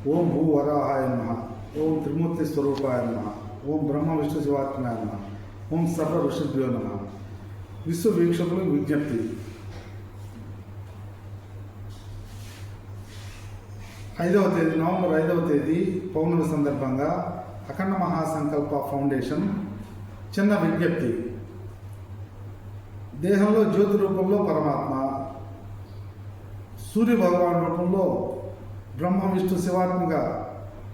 ఓం భూవరాహాయ నమః, ఓం త్రిమూర్తి స్వరూపాయ నమః, ఓం బ్రహ్మ విష్ణు శివాత్మాయ నమః, ఓం సర్వ ఋషిభ్యో నమః. విశ్వ వీక్షకులకు విజ్ఞప్తి. 5వ తేదీ నవంబర్ 5వ తేదీ పౌర్ణమి సందర్భంగా అఖండ మహాసంకల్ప ఫౌండేషన్ చిన్న విజ్ఞప్తి. దేహంలో జ్యోతి రూపంలో పరమాత్మ, సూర్య భగవాన్ రూపంలో బ్రహ్మ విష్ణు శివాత్మిక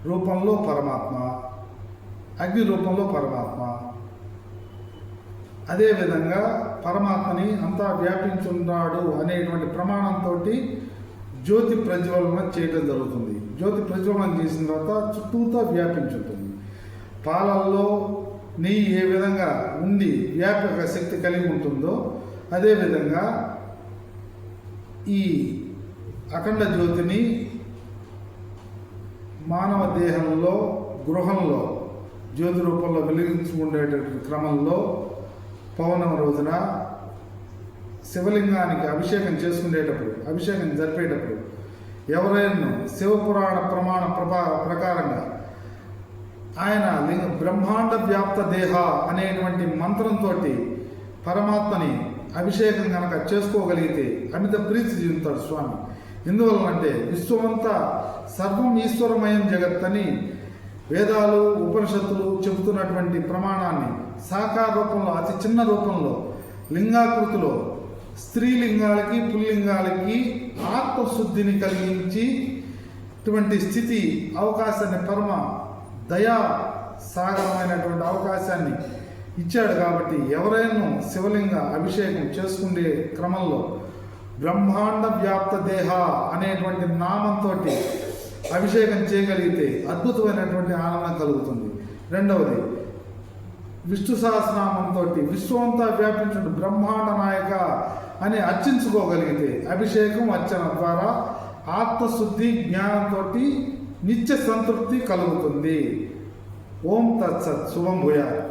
రూపంలో పరమాత్మ, అగ్ని రూపంలో పరమాత్మ. అదేవిధంగా పరమాత్మని అంతా వ్యాపించున్నాడు అనేటువంటి ప్రమాణంతో జ్యోతి ప్రజ్వలన చేయడం జరుగుతుంది. జ్యోతి ప్రజ్వలన చేసిన తర్వాత చుట్టూతో వ్యాపించుంటుంది. పాలల్లో నెయ్యి ఏ విధంగా ఉండి వ్యాపక శక్తి కలిగి ఉంటుందో అదేవిధంగా ఈ అఖండ జ్యోతిని మానవ దేహంలో గృహంలో జ్యోతి రూపంలో వెలిగించుకునేటటువంటి క్రమంలో పౌర్ణమి రోజున శివలింగానికి అభిషేకం చేసుకునేటప్పుడు, అభిషేకం జరిపేటప్పుడు ఎవరైనా శివపురాణ ప్రమాణ ప్రకారంగా ఆయన బ్రహ్మాండ వ్యాప్త దేహ అనేటువంటి మంత్రంతో పరమాత్మని అభిషేకం కనుక చేసుకోగలిగితే అమిత ప్రీతి చెందుతాడు స్వామి. ఎందువలనంటే విశ్వమంతా సర్వం ఈశ్వరమయం జగత్ అని వేదాలు ఉపనిషత్తులు చెబుతున్నటువంటి ప్రమాణాన్ని సాకార రూపంలో అతి చిన్న రూపంలో లింగాకృతిలో స్త్రీలింగాలకి పుల్లింగాలకి ఆత్మశుద్ధిని కలిగించి ఇటువంటి స్థితి అవకాశాన్ని పరమ దయా సాగరమైనటువంటి అవకాశాన్ని ఇచ్చాడు. కాబట్టి ఎవరైనా శివలింగ అభిషేకం చేసుకునే క్రమంలో బ్రహ్మాండ వ్యాప్త దేహ అనేటువంటి నామంతో అభిషేకం చేయగలిగితే అద్భుతమైనటువంటి ఆనందం కలుగుతుంది. రెండవది విష్ణు సహస్రనామంతో విశ్వమంతా వ్యాపించిన బ్రహ్మాండ నాయక అని అర్చించుకోగలిగితే అభిషేకం అర్చన ద్వారా ఆత్మశుద్ధి జ్ఞానంతో నిత్య సంతృప్తి కలుగుతుంది. ఓం తత్సత్. శుభం భూయాత్.